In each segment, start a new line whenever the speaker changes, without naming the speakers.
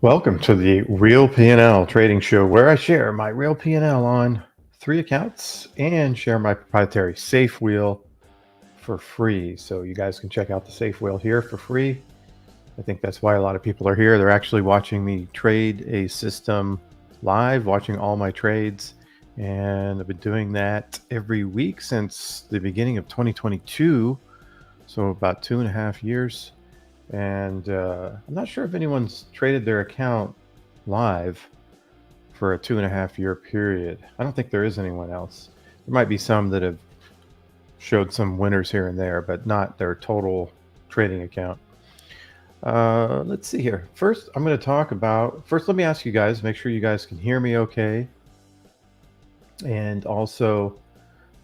Welcome to the Real P&L Trading Show, where I share my real P&L on 3 accounts and share my proprietary safe wheel for free. So you guys can check out the safe wheel here for free. I think that's why a lot of people are here. They're actually watching me trade a system live, watching all my trades. And I've been doing that every week since the beginning of 2022. So about 2.5 years. And I'm not sure if anyone's traded their account live for a 2.5 year period. I don't think there is anyone else. There might be some that have showed some winners here and there, but not their total trading account. Let's see here. First, I'm going to talk about, first, let me ask you guys, make sure you guys can hear me okay. And also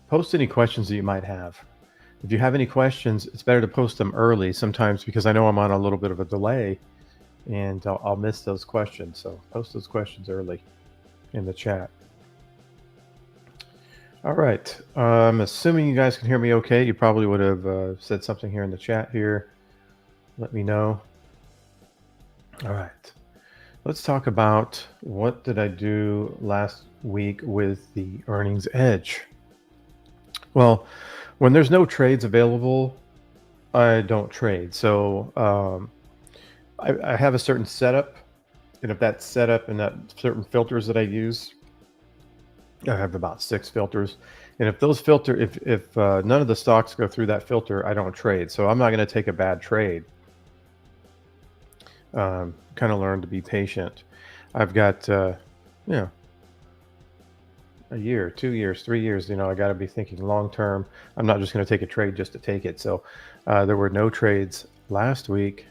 post any questions that you might have. If you have any questions, it's better to post them early sometimes because I know I'm on a little bit of a delay and I'll miss those questions. So post those questions early in the chat. All right. I'm assuming you guys can hear me okay. You probably would have said something here in the chat here. Let me know. All right. Let's talk about what did I do last week with the earnings edge. Well, when there's no trades available, I don't trade. So I have a certain setup, and if that setup and that certain filters that I use, I have about 6 filters, and if those if none of the stocks go through that filter, I don't trade. So I'm not going to take a bad trade. Kind of learn to be patient. I've got a year, 2 years, 3 years, I got to be thinking long term. I'm not just going to take a trade just to take it. So there were no trades last week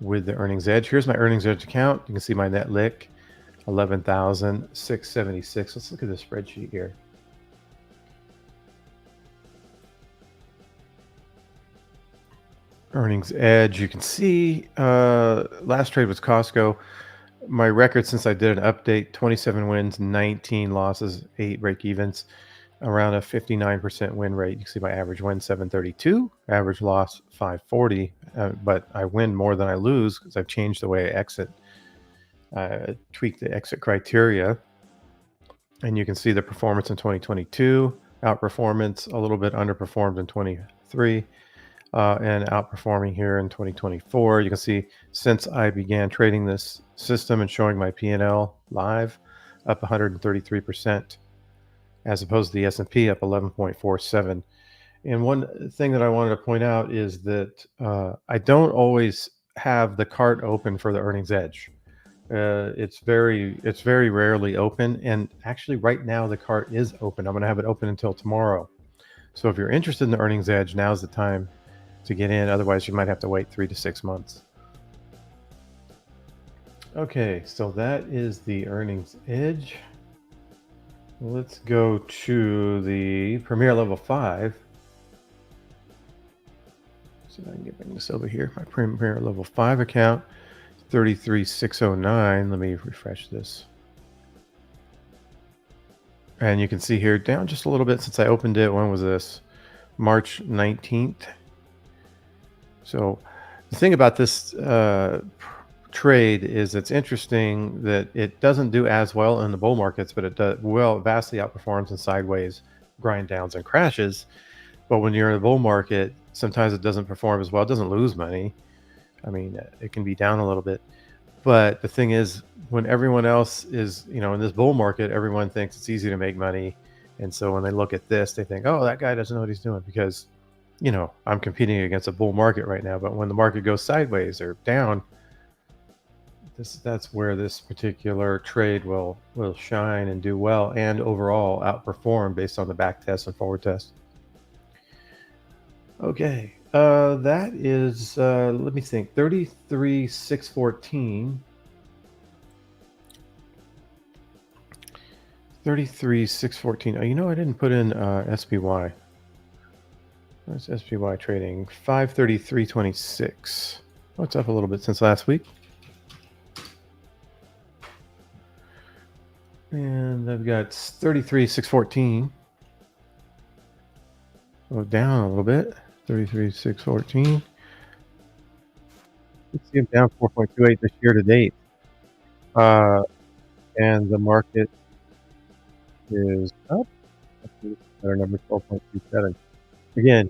with the earnings edge. Here's my earnings edge account. You can see my net lick, 11,676. Let's look at the spreadsheet here. Earnings edge, you can see last trade was Costco. My record since I did an update, 27 wins, 19 losses, 8 break evens, around a 59% win rate. You can see my average win 732, average loss 540, but I win more than I lose because I've changed the way I exit. Tweaked the exit criteria, and you can see the performance in 2022, outperformance, a little bit underperformed in 23, and outperforming here in 2024. You can see since I began trading this system and showing my P&L live, up 133%, as opposed to the S&P up 11.47. And one thing that I wanted to point out is that I don't always have the cart open for the earnings edge. It's very rarely open, and actually right now the cart is open. I'm going to have it open until tomorrow. So if you're interested in the earnings edge, now's the time to get in. Otherwise, you might have to wait 3 to 6 months. Okay, so that is the earnings edge. Let's go to the Premier Level 5. See if I can bring this over here. My Premier Level 5 account, 33,609. Let me refresh this. And you can see here, down just a little bit since I opened it. When was this? March 19th. So the thing about this trade is it's interesting that it doesn't do as well in the bull markets, but it does vastly outperforms in sideways, grind downs, and crashes. But when you're in a bull market, sometimes it doesn't perform as well. It doesn't lose money. I mean, it can be down a little bit. But the thing is, when everyone else is, in this bull market, everyone thinks it's easy to make money. And so when they look at this, they think, oh, that guy doesn't know what he's doing because, I'm competing against a bull market right now. But when the market goes sideways or down, that's where this particular trade will shine and do well and overall outperform based on the back test and forward test. Okay, that is, let me think, 33,614. 33,614. Oh, I didn't put in SPY. Where's SPY trading? 533.26. Oh, it's up a little bit since last week. And I've got 33,614. So down a little bit. 33,614. You see them down 4.28 this year to date. Uh, and the market is up. Let's see, better number, 12.27. Again,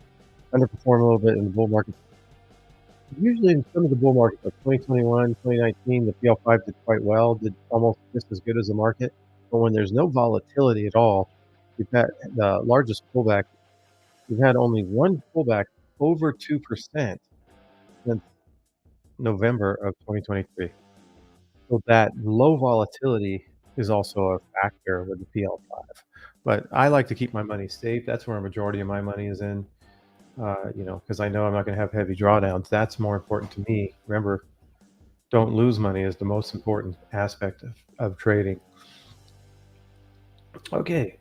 underperformed a little bit in the bull market. Usually in some of the bull markets, like 2021, 2019, the PL5 did quite well, did almost just as good as the market. But when there's no volatility at all, you've had the largest pullback. You've had only one pullback over 2% since November of 2023. So that low volatility is also a factor with the PL5. But I like to keep my money safe. That's where a majority of my money is in, because I know I'm not going to have heavy drawdowns. That's more important to me. Remember, don't lose money is the most important aspect of trading. Okay,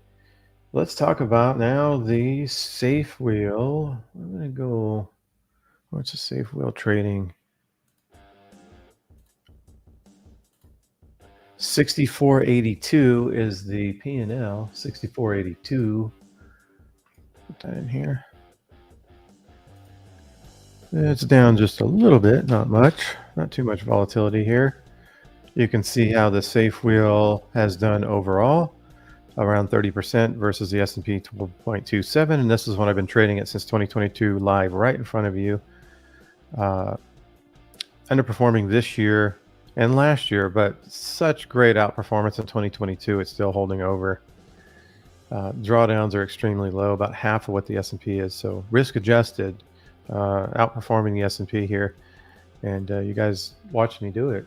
let's talk about now the safe wheel. I'm going to go, what's a safe wheel trading? 6482 is the P&L, 6482. Put that in here. It's down just a little bit, not much, not too much volatility here. You can see how the safe wheel has done overall, around 30% versus the S&P 12.27, and this is when I've been trading it since 2022 live right in front of you. Underperforming this year and last year, but such great outperformance in 2022. It's still holding over. Drawdowns are extremely low, about half of what the S&P is. So risk adjusted, outperforming the S&P here. And you guys watch me do it.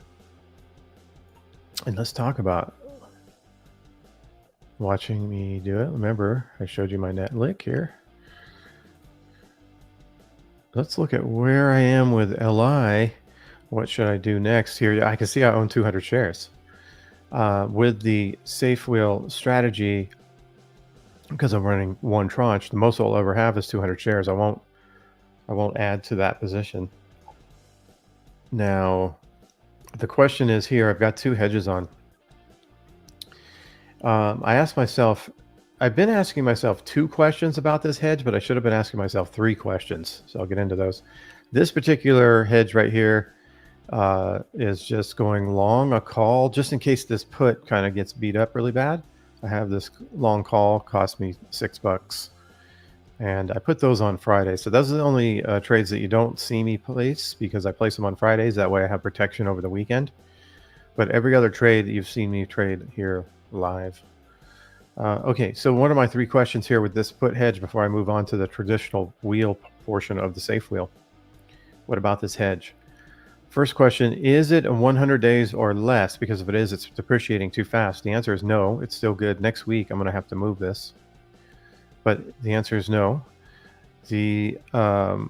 And let's talk about watching me do it. Remember, I showed you my net lick here. Let's look at where I am with LI. What should I do next here? I can see I own 200 shares. With the safe wheel strategy, because I'm running one tranche, the most I'll ever have is 200 shares. I won't add to that position. Now, the question is here, I've got two hedges on. I asked myself, I've been asking myself two questions about this hedge, but I should have been asking myself three questions. So I'll get into those. This particular hedge right here is just going long a call, just in case this put kind of gets beat up really bad. I have this long call, cost me $6, and I put those on Friday. So those are the only trades that you don't see me place, because I place them on Fridays. That way I have protection over the weekend. But every other trade that you've seen me trade here live. Okay, so what are my three questions here with this put hedge before I move on to the traditional wheel portion of the safe wheel? What about this hedge? First question, is it 100 days or less? Because if it is, it's depreciating too fast. The answer is no. It's still good. Next week, I'm going to have to move this. But the answer is no. The other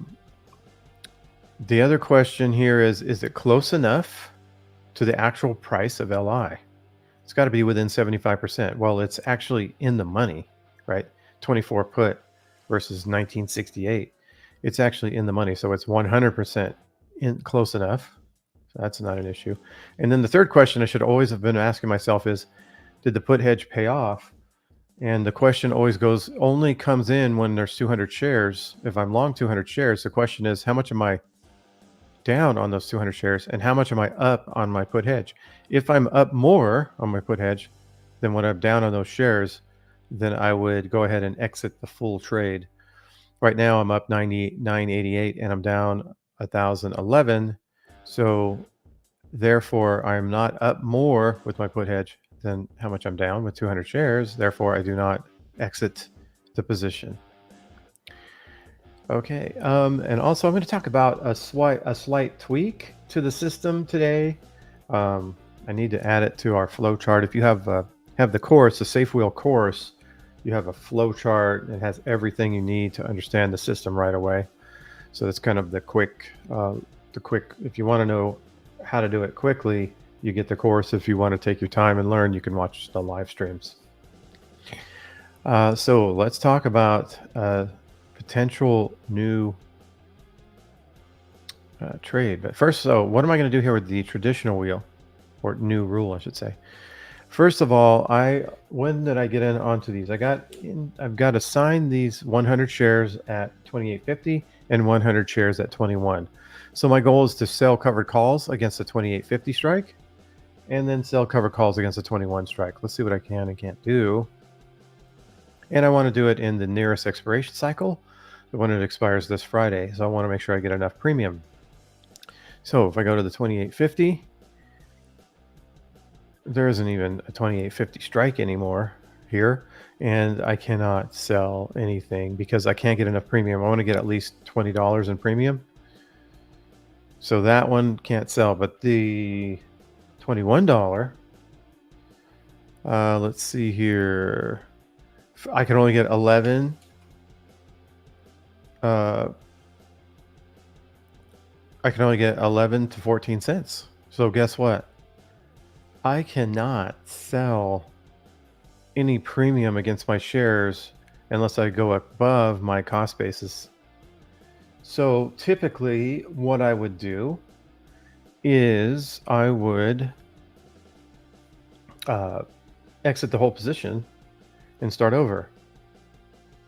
question here is it close enough to the actual price of LI? It's got to be within 75%. Well, it's actually in the money, right? 24 put versus 1968. It's actually in the money. So it's 100% close enough. So that's not an issue. And then the third question I should always have been asking myself is, did the put hedge pay off? And the question always only comes in when there's 200 shares. If I'm long 200 shares, the question is, how much am I down on those 200 shares and how much am I up on my put hedge? If I'm up more on my put hedge than what I'm down on those shares, then I would go ahead and exit the full trade. Right now I'm up 988 and I'm down 1,011. So therefore I'm not up more with my put hedge than how much I'm down with 200 shares. Therefore I do not exit the position. Okay, and also I'm going to talk about a slight tweak to the system today. I need to add it to our flow chart. If you have the course, the Safe Wheel course, you have a flow chart. It has everything you need to understand the system right away. So that's kind of the quick. If you want to know how to do it quickly, you get the course. If you want to take your time and learn, you can watch the live streams. So let's talk about potential new trade. But first, so what am I going to do here with the traditional wheel, or new rule, I should say? First of all, when did I get in onto these? I've got assigned these 100 shares at 28.50 and 100 shares at 21. So my goal is to sell covered calls against a 28.50 strike, and then sell covered calls against a 21 strike. Let's see what I can and can't do. And I want to do it in the nearest expiration cycle, when it expires this Friday. So I want to make sure I get enough premium. So if I go to the 28.50, there isn't even a 28.50 strike anymore here, and I cannot sell anything because I can't get enough premium. I want to get at least $20 in premium. So that one can't sell, but the $21, let's see here. I can only get 11. I can only get 11 to 14 cents. So guess what? I cannot sell any premium against my shares unless I go above my cost basis. So typically what I would do is I would exit the whole position and start over.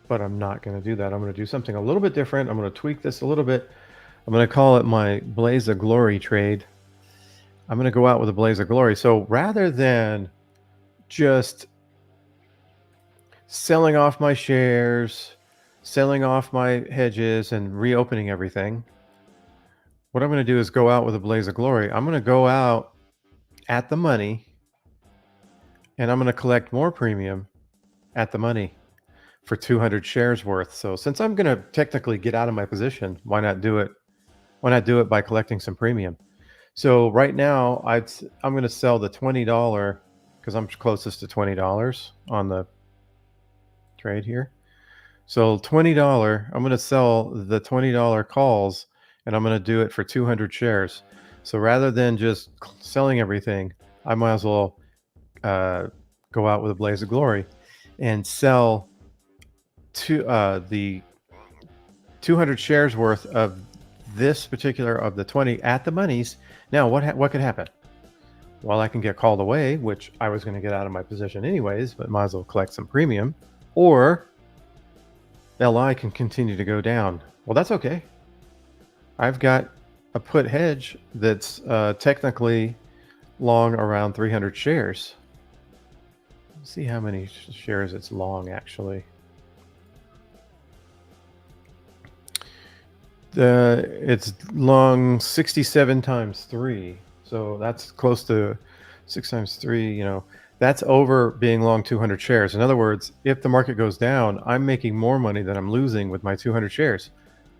But I'm not going to do that. I'm going to do something a little bit different. I'm going to tweak this a little bit. I'm going to call it my Blaze of Glory trade. I'm going to go out with a Blaze of Glory. So rather than just selling off my shares, selling off my hedges, and reopening everything, what I'm going to do is go out with a Blaze of Glory. I'm going to go out at the money, and I'm going to collect more premium at the money for 200 shares worth. So since I'm going to technically get out of my position, why not do it? Why not do it by collecting some premium? So right now, I'm going to sell the $20 because I'm closest to $20 on the trade here. So $20, I'm going to sell the $20 calls, and I'm going to do it for 200 shares. So rather than just selling everything, I might as well go out with a Blaze of Glory and sell to the 200 shares worth of this particular of the 20 at the monies. Now what could happen? Well, I can get called away, which I was going to get out of my position anyways, but might as well collect some premium, or LI can continue to go down. Well, that's okay. I've got a put hedge that's technically long around 300 shares. Let's see how many shares it's long actually. It's long 67 times 3. So that's close to 6 times 3, you know, that's over being long 200 shares. In other words, if the market goes down, I'm making more money than I'm losing with my 200 shares.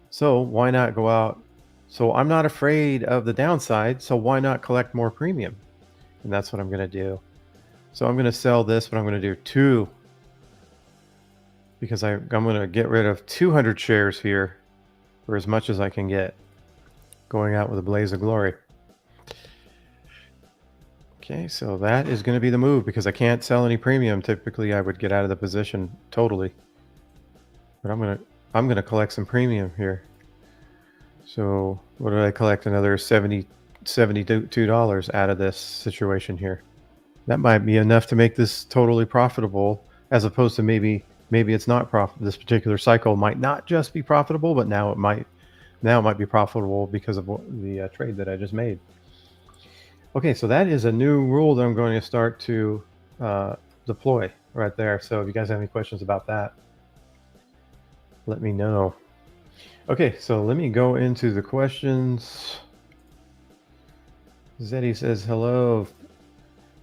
So why not go out? So I'm not afraid of the downside. So why not collect more premium? And that's what I'm going to do. So I'm going to sell this, but I'm going to do 2 because I'm going to get rid of 200 shares here for as much as I can get, going out with a Blaze of Glory. Okay, so that is going to be the move because I can't sell any premium. Typically, I would get out of the position totally, but I'm gonna collect some premium here. So what did I collect? Another $72 out of this situation here. That might be enough to make this totally profitable, as opposed to maybe it's not profitable. This particular cycle might not just be profitable, but now it might be profitable because of the trade that I just made. Okay, so that is a new rule that I'm going to start to deploy right there. So if you guys have any questions about that, let me know. Okay, so let me go into the questions. Zeddy says hello.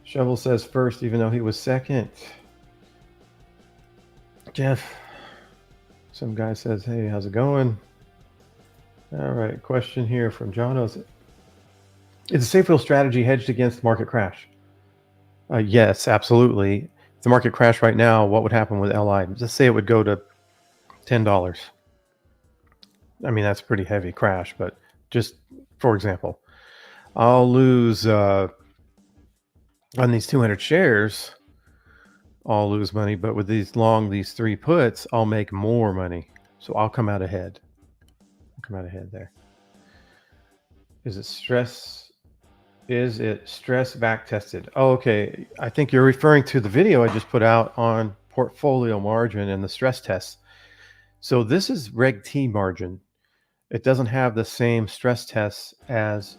Shovel says first, even though he was second. Jeff, some guy says, hey, how's it going? All right, question here from John. Is a safe wheel strategy hedged against market crash? Yes, absolutely. If the market crashed right now, what would happen with LI? Just say it would go to $10. I mean, that's a pretty heavy crash, but just for example, I'll lose on these 200 shares, I'll lose money, but with these 3 puts, I'll make more money. So I'll come out ahead. There. Is it stress back tested? Oh, okay. I think you're referring to the video I just put out on portfolio margin and the stress tests. So this is Reg T margin. it doesn't have the same stress tests as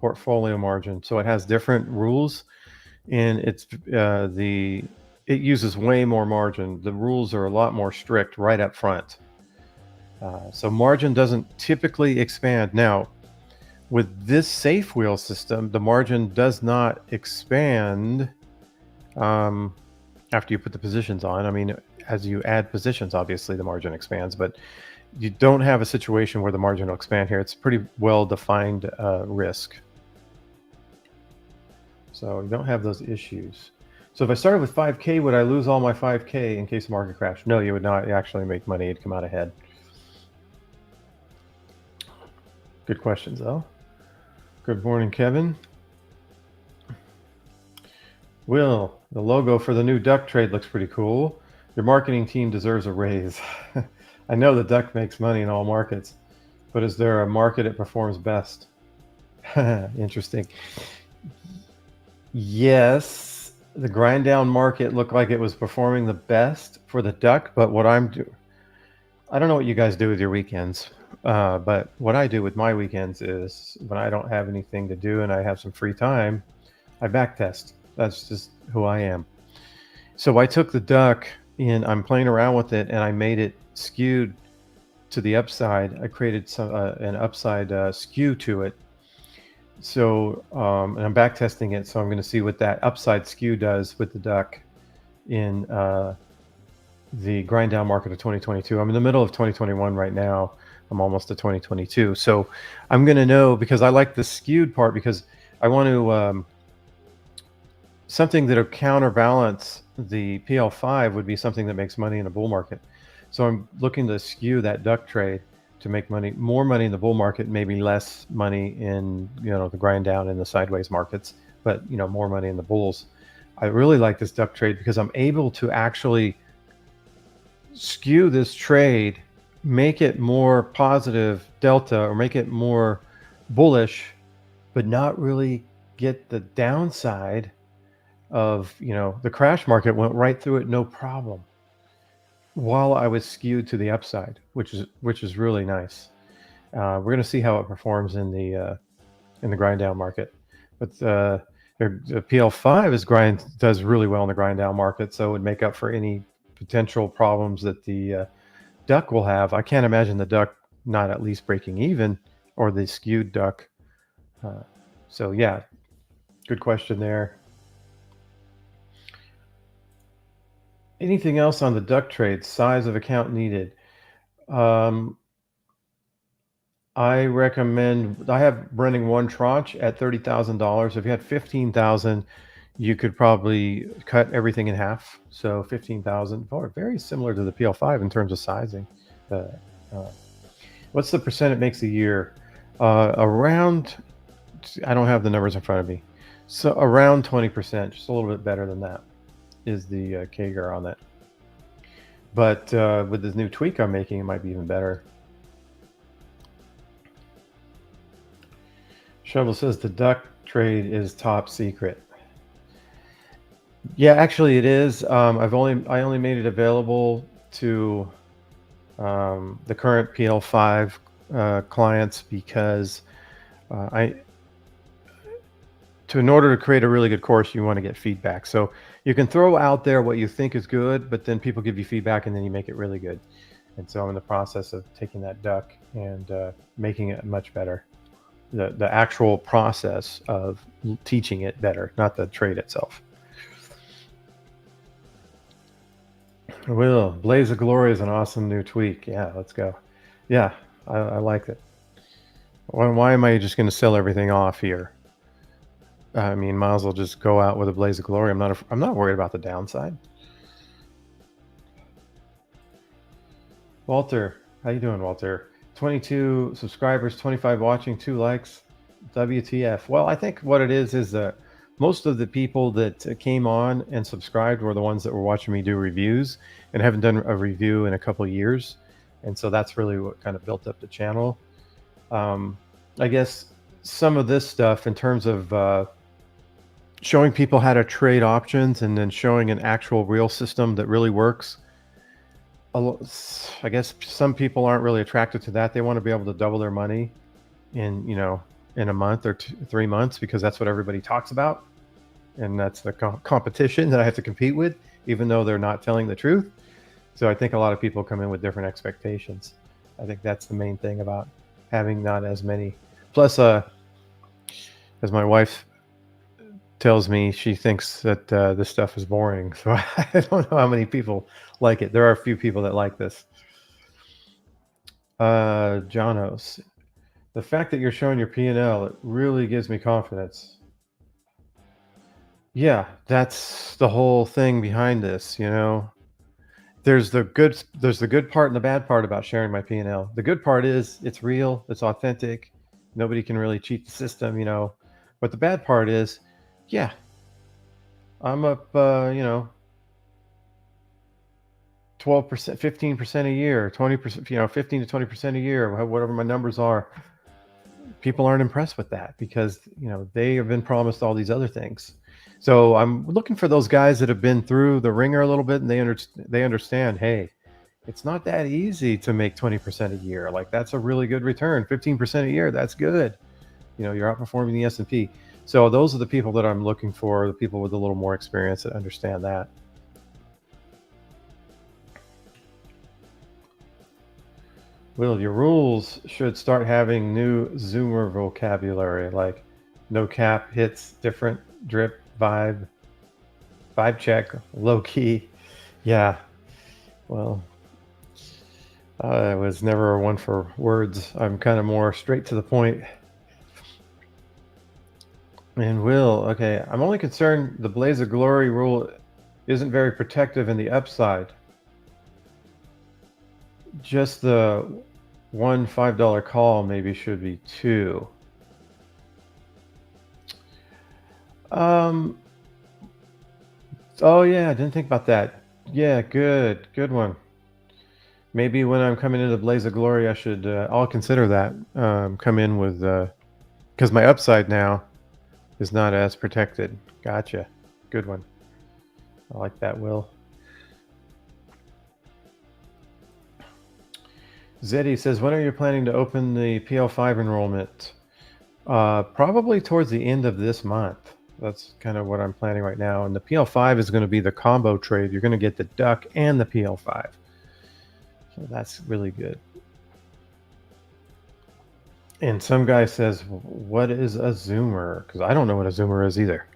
portfolio margin. So it has different rules, and it uses way more margin. The rules are a lot more strict right up front. So margin doesn't typically expand. Now, with this safe wheel system, the margin does not expand after you put the positions on. I mean, as you add positions, obviously the margin expands, but you don't have a situation where the margin will expand here. It's pretty well-defined risk. So you don't have those issues. So if I started with 5K, would I lose all my 5K in case of market crash? No, you would not actually make money. It'd come out ahead. Good questions, though. Good morning, Kevin. Will, the logo for the new duck trade looks pretty cool. Your marketing team deserves a raise. I know the duck makes money in all markets, but is there a market it performs best? Interesting. Yes, the grind down market looked like it was performing the best for the duck, but I don't know what you guys do with your weekends, but what I do with my weekends is when I don't have anything to do and I have some free time, I backtest. That's just who I am. So I took the duck and I'm playing around with it, and I made it skewed to the upside. I created an upside skew to it. So and I'm backtesting it, so I'm going to see what that upside skew does with the duck in the grind down market of 2022. I'm in the middle of 2021 right now. I'm almost to 2022. So I'm going to know, because I like the skewed part, because I want to something that'll counterbalance the PL5 would be something that makes money in a bull market. So I'm looking to skew that duck trade to make more money in the bull market, maybe less money in the grind down in the sideways markets, but more money in the bulls. I really like this duck trade because I'm able to actually skew this trade, make it more positive delta or make it more bullish, but not really get the downside of the crash market. Went right through it, no problem, while I was skewed to the upside, which is really nice. We're going to see how it performs in the grind down market, but the PL5 does really well in the grind down market, so it would make up for any potential problems that the duck will have. I can't imagine the duck not at least breaking even, or the skewed duck. So yeah, good question there. Anything else on the duck trade? Size of account needed. I recommend, I have running one tranche at $30,000. If you had 15,000, you could probably cut everything in half. So 15,000, very similar to the PL5 in terms of sizing. What's the percent it makes a year? Around, I don't have the numbers in front of me. So around 20%, just a little bit better than that is the CAGR on that. But with this new tweak I'm making, it might be even better. Shovel says the duck trade is top secret. Yeah, actually it is. I only made it available to the current PL5 clients because in order to create a really good course, you want to get feedback. So you can throw out there what you think is good, but then people give you feedback and then you make it really good. And so I'm in the process of taking that duck and making it much better. The actual process of teaching it better, not the trade itself. Will, Blaze of Glory is an awesome new tweak. Yeah, let's go. Yeah, I like it. Why am I just going to sell everything off here? I mean, might as well just go out with a Blaze of Glory. I'm not worried about the downside. Walter, how you doing, Walter? 22 subscribers, 25 watching, 2 likes. WTF? Well, I think what it is that most of the people that came on and subscribed were the ones that were watching me do reviews and haven't done a review in a couple of years. And so that's really what kind of built up the channel. I guess some of this stuff in terms of showing people how to trade options and then showing an actual real system that really works. I guess some people aren't really attracted to that. They want to be able to double their money in, in a month or 3 months, because that's what everybody talks about. And that's the competition that I have to compete with, even though they're not telling the truth. So I think a lot of people come in with different expectations. I think that's the main thing about having not as many. Plus, as my wife tells me, she thinks that this stuff is boring. So I don't know how many people like it. There are a few people that like this. Jonos, the fact that you're showing your P&L, it really gives me confidence. Yeah, that's the whole thing behind this, There's the good part and the bad part about sharing my P&L. The good part is it's real, it's authentic. Nobody can really cheat the system, But the bad part is, yeah, I'm up, 12%, 15% a year, 20%, 15 to 20% a year, whatever my numbers are. People aren't impressed with that because, they have been promised all these other things. So I'm looking for those guys that have been through the ringer a little bit, and they understand, hey, it's not that easy to make 20% a year. Like, that's a really good return. 15% a year, that's good. You're outperforming the S&P. So those are the people that I'm looking for, the people with a little more experience that understand that. Will, your rules should start having new Zoomer vocabulary, like no cap, hits, different, drip, vibe check, low key. Yeah, well, I was never one for words. I'm kind of more straight to the point. And Will, okay, I'm only concerned the Blaze of Glory rule isn't very protective in the upside. Just the one $5 call maybe should be 2. Oh yeah, I didn't think about that. Yeah, good one. Maybe when I'm coming into Blaze of Glory, I should, I'll consider that. Come in with, because my upside now is not as protected. Gotcha. Good one. I like that, Will. Zeddy says, when are you planning to open the PL5 enrollment? Probably towards the end of this month. That's kind of what I'm planning right now. And the PL5 is going to be the combo trade. You're going to get the duck and the PL5. So that's really good. And some guy says, what is a Zoomer? Because I don't know what a Zoomer is either.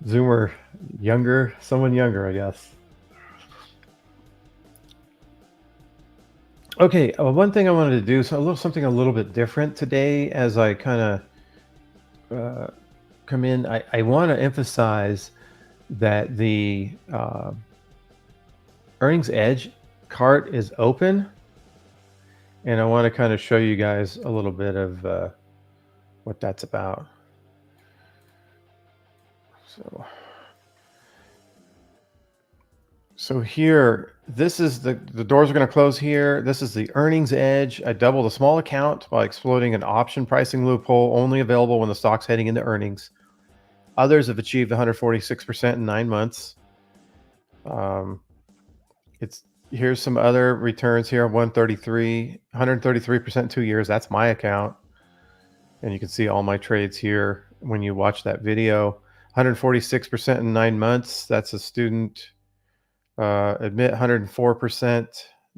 Zoomer, someone younger, I guess. Okay, one thing I wanted to do, something a little bit different today as I kind of come in. I want to emphasize that the earnings edge cart is open, and I want to kind of show you guys a little bit of what that's about. So here, this is the doors are going to close here. This is the earnings edge. I doubled a small account by exploiting an option pricing loophole only available when the stock's heading into earnings. Others have achieved 146% in 9 months. Here's some other returns here, 133% in 2 years. That's my account. And you can see all my trades here when you watch that video. 146% in 9 months. That's a student. Admit 104%.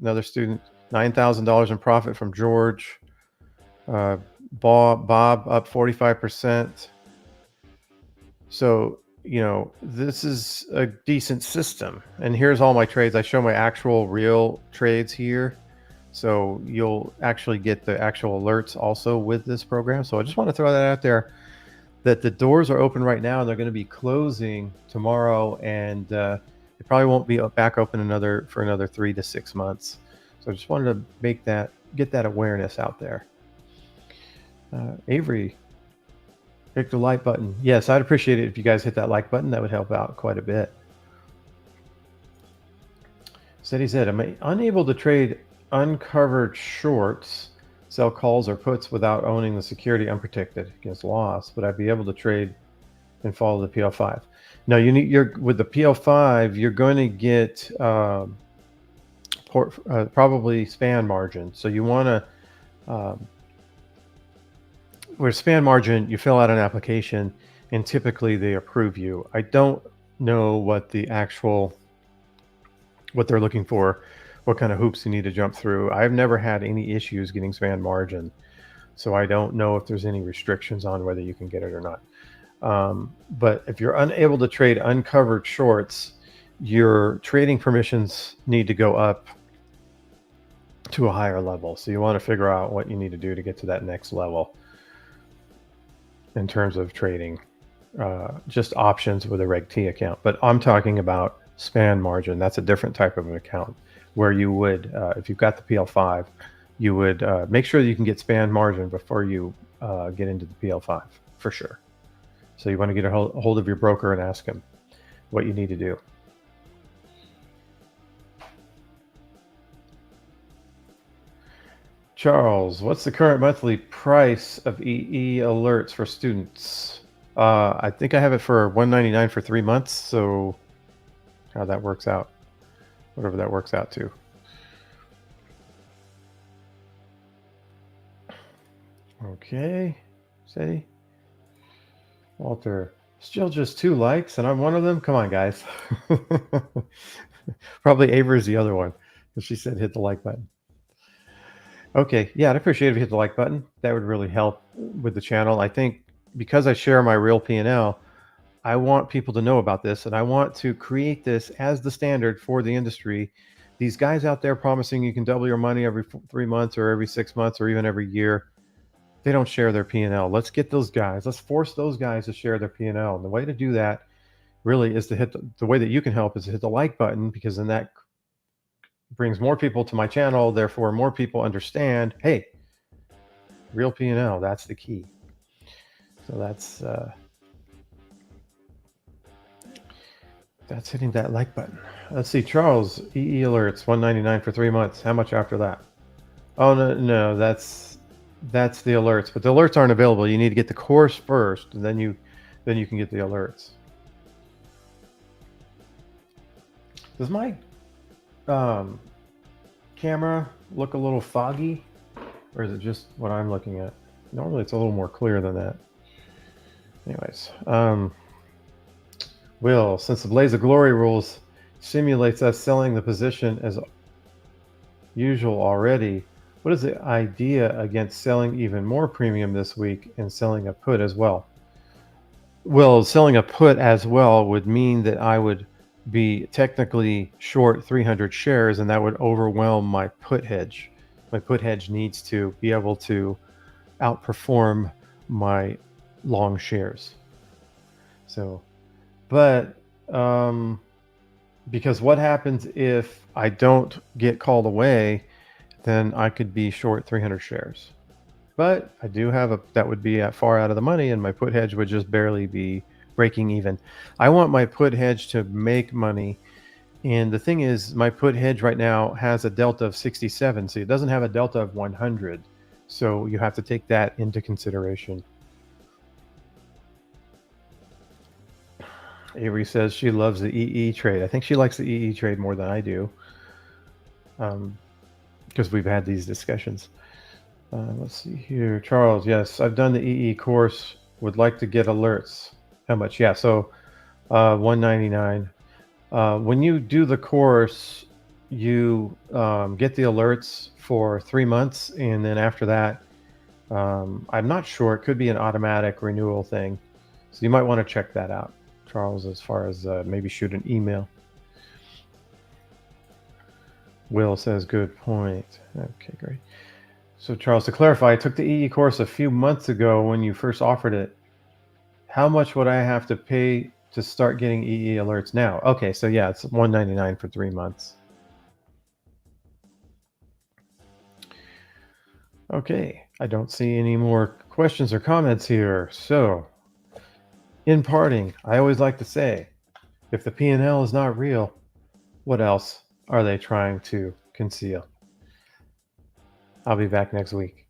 Another student. $9,000 in profit from George. Bob up 45%. So, this is a decent system. And here's all my trades. I show my actual real trades here. So you'll actually get the actual alerts also with this program. So I just want to throw that out there, that the doors are open right now and they're going to be closing tomorrow. And it probably won't be back open for another 3 to 6 months. So I just wanted to get that awareness out there. Avery, click the like button. Yes, I'd appreciate it if you guys hit that like button. That would help out quite a bit. He said, I'm unable to trade uncovered shorts, sell calls or puts without owning the security unprotected against loss. Would I be able to trade and follow the PL5. Now you need with the PL5, you're going to get probably span margin. So you want to where span margin, you fill out an application and typically they approve you. I don't know what they're looking for, what kind of hoops you need to jump through. I've never had any issues getting span margin, so I don't know if there's any restrictions on whether you can get it or not. But if you're unable to trade uncovered shorts, your trading permissions need to go up to a higher level. So you want to figure out what you need to do to get to that next level in terms of trading just options with a Reg T account. But I'm talking about span margin. That's a different type of an account where you would, if you've got the PL5, you would make sure that you can get span margin before you get into the PL5 for sure. So you want to get a hold of your broker and ask him what you need to do. Charles, what's the current monthly price of EE alerts for students? I think I have it for $199 for 3 months. So how that works out, whatever that works out to. Okay, say Walter, still just 2 likes and I'm one of them. Come on, guys. Probably Ava is the other one because she said hit the like button. Okay, yeah, I'd appreciate if you hit the like button. That would really help with the channel. I think because I share my real P&L, I want people to know about this, and I want to create this as the standard for the industry. These guys out there promising you can double your money every 3 months or every 6 months or even every year, they don't share their P&L. Let's get those guys. Let's force those guys to share their P&L. And the way to do that really is to hit the way that you can help is to hit the like button, because then that brings more people to my channel. Therefore, more people understand, hey, real P&L, that's the key. So that's hitting that like button. Let's see, Charles, EE alerts, $199 for 3 months. How much after that? Oh, no, that's the alerts, but the alerts aren't available. You need to get the course first, and then you can get the alerts. Does my camera look a little foggy, or is it just what I'm looking at? Normally it's a little more clear than that. Anyways, Will, since the Blaze of Glory rules simulates us selling the position as usual already, what is the idea against selling even more premium this week and selling a put as well? Well, selling a put as well would mean that I would be technically short 300 shares, and that would overwhelm my put hedge. My put hedge needs to be able to outperform my long shares. So, but because what happens if I don't get called away, then I could be short 300 shares. But I do have that would be far out of the money, and my put hedge would just barely be breaking even. I want my put hedge to make money. And the thing is, my put hedge right now has a delta of 67. So it doesn't have a delta of 100. So you have to take that into consideration. Avery says she loves the EE trade. I think she likes the EE trade more than I do, because we've had these discussions. Let's see here. Charles, yes, I've done the EE course. Would like to get alerts. How much? Yeah, so $199. When you do the course, you get the alerts for 3 months, and then after that, I'm not sure. It could be an automatic renewal thing. So you might want to check that out, Charles, as far as maybe shoot an email. Will says, good point. Okay, great. So Charles, to clarify, I took the EE course a few months ago when you first offered it. How much would I have to pay to start getting EE alerts now? Okay, so yeah, it's $199 for 3 months. Okay, I don't see any more questions or comments here. So, in parting, I always like to say, if the P&L is not real, what else are they trying to conceal? I'll be back next week.